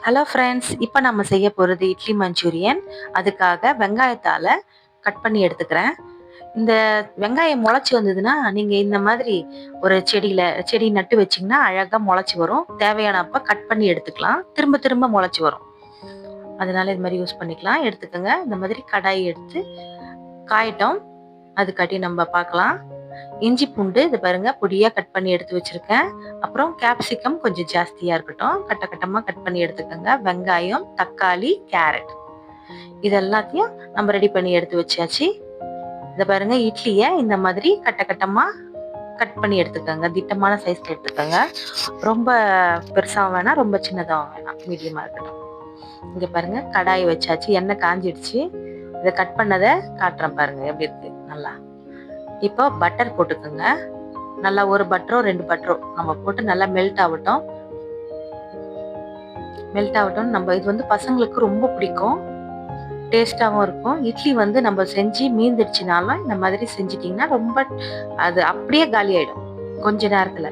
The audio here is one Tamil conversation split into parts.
ஹலோ ஃப்ரெண்ட்ஸ், இப்போ நம்ம செய்ய போகிறது இட்லி மஞ்சூரியன். அதுக்காக வெங்காயத்தால் கட் பண்ணி எடுத்துக்கிறேன். இந்த வெங்காயம் முளைச்சி வந்ததுன்னா நீங்கள் இந்த மாதிரி ஒரு செடி நட்டு வச்சிங்கன்னா அழகாக முளைச்சி வரும். தேவையானப்போ கட் பண்ணி எடுத்துக்கலாம். திரும்ப திரும்ப முளைச்சி வரும். அதனால இது மாதிரி யூஸ் பண்ணிக்கலாம். எடுத்துக்கோங்க. இந்த மாதிரி கடாய் எடுத்து காயட்டும். அதுக்காட்டி நம்ம பார்க்கலாம். இஞ்சி பூண்டு இது பாருங்க பொடியா கட் பண்ணி எடுத்து வச்சிருக்கேன். அப்புறம் கேப்சிகம் கொஞ்சம் ஜாஸ்தியா இருக்கட்டும், கட்டமா கட் பண்ணி எடுத்துக்கோங்க. வெங்காயம், தக்காளி, கேரட் இது எல்லாத்தையும் நம்ம ரெடி பண்ணி எடுத்து வச்சாச்சு. இத பாருங்க, இட்லிய இந்த மாதிரி கட்டமா கட் பண்ணி எடுத்துக்கோங்க. திட்டமான சைஸ்ல எடுத்துக்கோங்க. ரொம்ப பெருசாகவும் வேணாம், ரொம்ப சின்னதாகவும் வேணாம், மீடியமா இருக்கட்டும். இங்க பாருங்க, கடாய் வச்சாச்சு, எண்ணெய் காஞ்சிடுச்சு. இதை கட் பண்ணதை காட்டுறேன் பாருங்க எப்படி இருக்கு. நல்லா இப்போ பட்டர் போட்டுக்கோங்க. நல்லா ஒரு பட்டரோ 2 பட்டரோ நம்ம போட்டு நல்லா மெல்ட் ஆகட்டும். நம்ம இது பசங்களுக்கு ரொம்ப பிடிக்கும், டேஸ்டாகவும் இருக்கும். இட்லி நம்ம செஞ்சு மீந்துடுச்சுனாலும் இந்த மாதிரி செஞ்சிட்டிங்கன்னா ரொம்ப அது அப்படியே காலி ஆயிடும் கொஞ்ச நேரத்துல.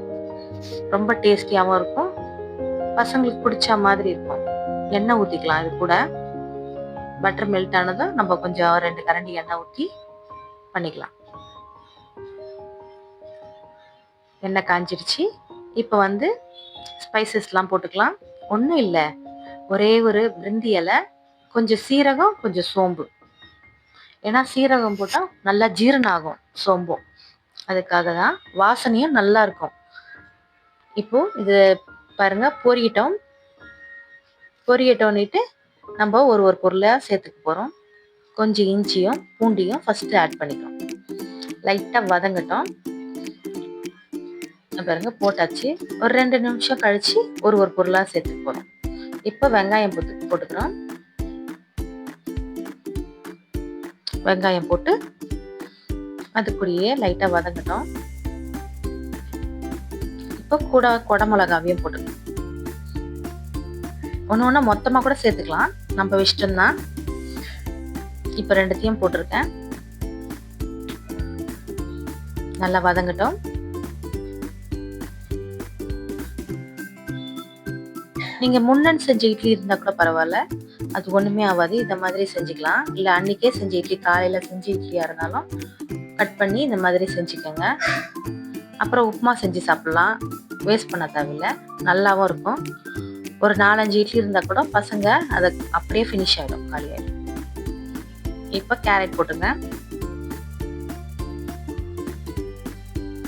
ரொம்ப டேஸ்டியாகவும் இருக்கும், பசங்களுக்கு பிடிச்ச மாதிரி இருக்கும். எண்ணெய் ஊற்றிக்கலாம். இது கூட பட்டர் மெல்ட் ஆனதும் நம்ம கொஞ்சம் 2 கரண்டி எண்ணெய் ஊற்றி பண்ணிக்கலாம். எண்ணெய் காஞ்சிடுச்சு. இப்போ ஸ்பைசஸ்லாம் போட்டுக்கலாம். ஒன்றும் இல்லை, ஒரே ஒரு பிரிந்தி இலை, கொஞ்சம் சீரகம், கொஞ்சம் சோம்பு. ஏன்னா சீரகம் போட்டால் நல்லா ஜீரணம் ஆகும் சோம்பும், அதுக்காக தான். வாசனையும் நல்லா இருக்கும். இப்போ இது பாருங்க பொரியட்டோன்னுட்டு நம்ம ஒரு பொருளாக சேர்த்துக்க போகிறோம். கொஞ்சம் இஞ்சியும் பூண்டியும் ஃபஸ்ட்டு ஆட் பண்ணிக்கிறோம். லைட்டாக வதங்கட்டும். பாருங்க போட்டாச்சு. ஒரு 2 நிமிஷம் கழிச்சு ஒரு பொருளாக சேர்த்துக்க போகிறோம். இப்போ வெங்காயம் போட்டுக்கிறோம். வெங்காயம் போட்டு அது கூடயே லைட்டாக வதங்கட்டும். இப்போ கூட குடமிளகாவையும் போட்டுக்கலாம். ஒன்று மொத்தமாக கூட சேர்த்துக்கலாம், நம்ம இஷ்டம்தான். இப்போ 2த்தையும் போட்டிருக்கேன். நல்லா வதங்கட்டும். நீங்க முன்னன் செஞ்ச இட்லி இருந்தா கூட பரவாயில்ல, அது ஒண்ணுமே ஆகாது. இந்த மாதிரி செஞ்சுக்கலாம். இல்லை அன்னைக்கே செஞ்ச இட்லி, காலையில செஞ்ச இட்லியா இருந்தாலும் கட் பண்ணி இந்த மாதிரி செஞ்சுக்கோங்க. அப்புறம் உப்புமா செஞ்சு சாப்பிடலாம், வேஸ்ட் பண்ண தேவையில்லை, நல்லாவும் இருக்கும். ஒரு 4-5 இட்லி இருந்தா கூட பசங்க அதை அப்படியே ஃபினிஷ் ஆகிடும், காலையில். இப்போ கேரட் போட்டுங்க.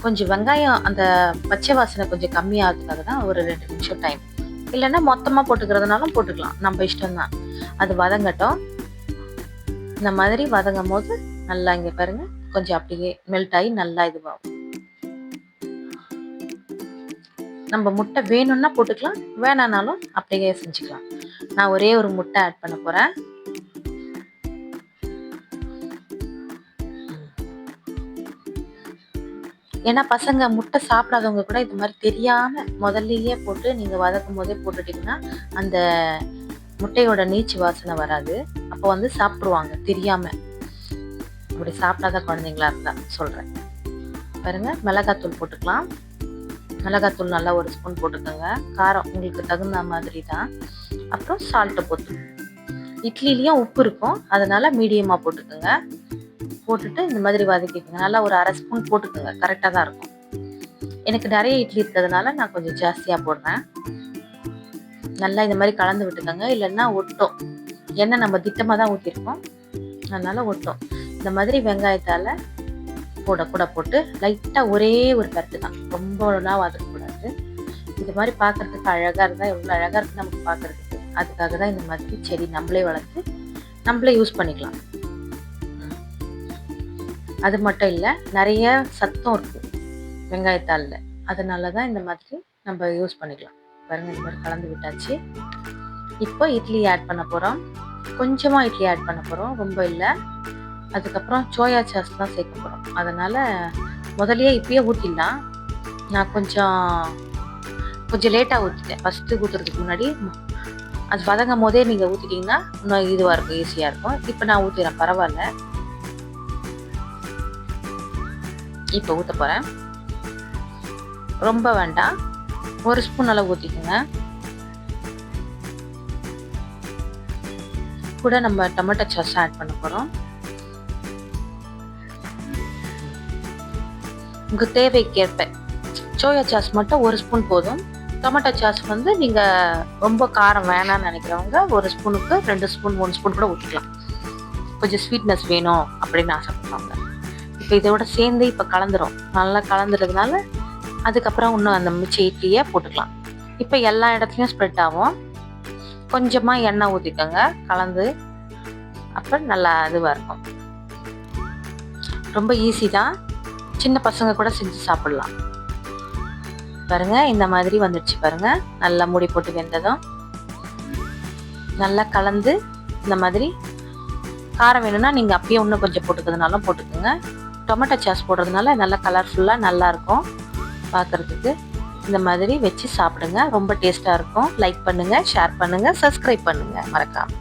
கொஞ்சம் வெங்காயம் அந்த பச்சை வாசனை கொஞ்சம் கம்மியாகிறதுக்காக தான் ஒரு 2 நிமிஷம் டைம். இல்லைன்னா மொத்தமாக போட்டுக்கிறதுனாலும் போட்டுக்கலாம், நம்ம இஷ்டம்தான். அது வதங்கட்டும். இந்த மாதிரி வதங்கும் போது நல்லா இங்கே பாருங்க கொஞ்சம் அப்படியே மெல்ட் ஆகி நல்லா இதுவாகும். நம்ம முட்டை வேணும்னா போட்டுக்கலாம், வேணானாலும் அப்படியே செஞ்சுக்கலாம். நான் ஒரே ஒரு முட்டை ஆட் பண்ண போகிறேன். ஏன்னா பசங்க முட்டை சாப்பிடாதவங்க கூட இது மாதிரி தெரியாம முதல்லயே போட்டு நீங்க வதக்கும் போதே போட்டுட்டீங்கன்னா அந்த முட்டையோட நீச்சு வாசனை வராது. அப்போ சாப்பிடுவாங்க தெரியாம. அப்படி சாப்பிடாத குழந்தைங்களா இருந்தா சொல்றேன். பாருங்க, மிளகாத்தூள் போட்டுக்கலாம். மிளகாத்தூள் நல்லா 1 ஸ்பூன் போட்டுக்கோங்க. காரம் உங்களுக்கு தகுந்த மாதிரி தான். அப்புறம் சால்ட்டை போட்டு, இட்லிலையும் உப்பு இருக்கும், அதனால மீடியமா போட்டுக்கோங்க. போட்டுட்டு இந்த மாதிரி வதக்கிக்கோங்க. நல்லா ஒரு 1/2 ஸ்பூன் போட்டுக்கோங்க, கரெக்டாக தான் இருக்கும். எனக்கு நிறைய இட்லி இருக்கிறதுனால நான் கொஞ்சம் ஜாஸ்தியாக போடுறேன். நல்லா இந்த மாதிரி கலந்து விட்டுக்கோங்க, இல்லைன்னா ஒட்டும். எண்ணெய் நம்ம திட்டமாக தான் ஊற்றிருக்கோம், அதனால ஒட்டும். இந்த மாதிரி வெங்காயத்தால் கூட போட்டு லைட்டாக ஒரே ஒரு பருத்து தான், ரொம்பலாம் வதக்கக்கூடாது. இது மாதிரி பார்க்கறதுக்கு அழகாக இருந்தால் எவ்வளோ அழகாக இருக்குது நமக்கு பார்க்கறதுக்கு. அதுக்காக தான் இந்த மாதிரி செடி நம்மளே வளர்த்து நம்மளே யூஸ் பண்ணிக்கலாம். அது மட்டும் இல்லை, நிறைய சத்தம் இருக்குது வெங்காயத்தால், அதனால தான் இந்த மாதிரி நம்ம யூஸ் பண்ணிக்கலாம். பாருங்க, இந்த மாதிரி கலந்து விட்டாச்சு. இப்போ இட்லி ஆட் பண்ண போகிறோம். கொஞ்சமாக இட்லி ஆட் பண்ண போகிறோம், ரொம்ப இல்லை. அதுக்கப்புறம் சோயா சாஸ் தான் சேர்க்க போகிறோம், அதனால் முதலையே இப்பயே ஊற்றிடலாம். நான் கொஞ்சம் லேட்டாக ஊற்றிட்டேன். ஃபஸ்ட்டு ஊற்றுறதுக்கு முன்னாடி அது வதங்கும் போதே நீங்கள் ஊற்றிட்டிங்கன்னா இன்னும் இதுவாக இருக்கும், ஈஸியாக இருக்கும். இப்போ நான் ஊற்றிடுறேன், பரவாயில்ல. இப்போ ஊற்ற போகிறேன். ரொம்ப வேண்டாம், 1 ஸ்பூன் அளவு ஊற்றிக்கோங்க. கூட நம்ம டொமேட்டோ சாஸ் ஆட் பண்ண போகிறோம். உங்கள் தேவைக்கேற்ப சோயா சாஸ் மட்டும் 1 ஸ்பூன் போதும். டொமேட்டோ சாஸ் வந்து நீங்கள் ரொம்ப காரம் வேணாம்னு நினைக்கிறவங்க 1 ஸ்பூனுக்கு 2 ஸ்பூன் 3 ஸ்பூன் கூட ஊற்றிக்கலாம். கொஞ்சம் ஸ்வீட்னஸ் வேணும் அப்படின்னு ஆசைப்படுவாங்க. இப்போ இதோட சேர்ந்து இப்போ கலந்துரும். நல்லா கலந்துறதுனால அதுக்கப்புறம் இன்னும் அந்த மிச்ச இட்லியை போட்டுக்கலாம். இப்போ எல்லா இடத்துலையும் ஸ்ப்ரெட் ஆகும். கொஞ்சமாக எண்ணெய் ஊற்றிக்கோங்க கலந்து. அப்புறம் நல்லா இதுவாக இருக்கும். ரொம்ப ஈஸி தான். சின்ன பசங்க கூட செஞ்சு சாப்பிடலாம். பாருங்க இந்த மாதிரி வந்துடுச்சு பாருங்க. நல்லா மூடி போட்டு வெந்ததும் நல்லா கலந்து இந்த மாதிரி. காரம் வேணும்னா நீங்கள் அப்பயே இன்னும் கொஞ்சம் போட்டுக்கிறதுனாலும் போட்டுக்கோங்க. டொமேட்டோ சாஸ் போடுறதுனால நல்லா கலர்ஃபுல்லாக நல்லாயிருக்கும் பார்க்குறதுக்கு. இந்த மாதிரி வச்சு சாப்பிடுங்க. ரொம்ப டேஸ்ட்டாக இருக்கும். லைக் பண்ணுங்கள், ஷேர் பண்ணுங்கள், சப்ஸ்கிரைப் பண்ணுங்கள் மறக்காமல்.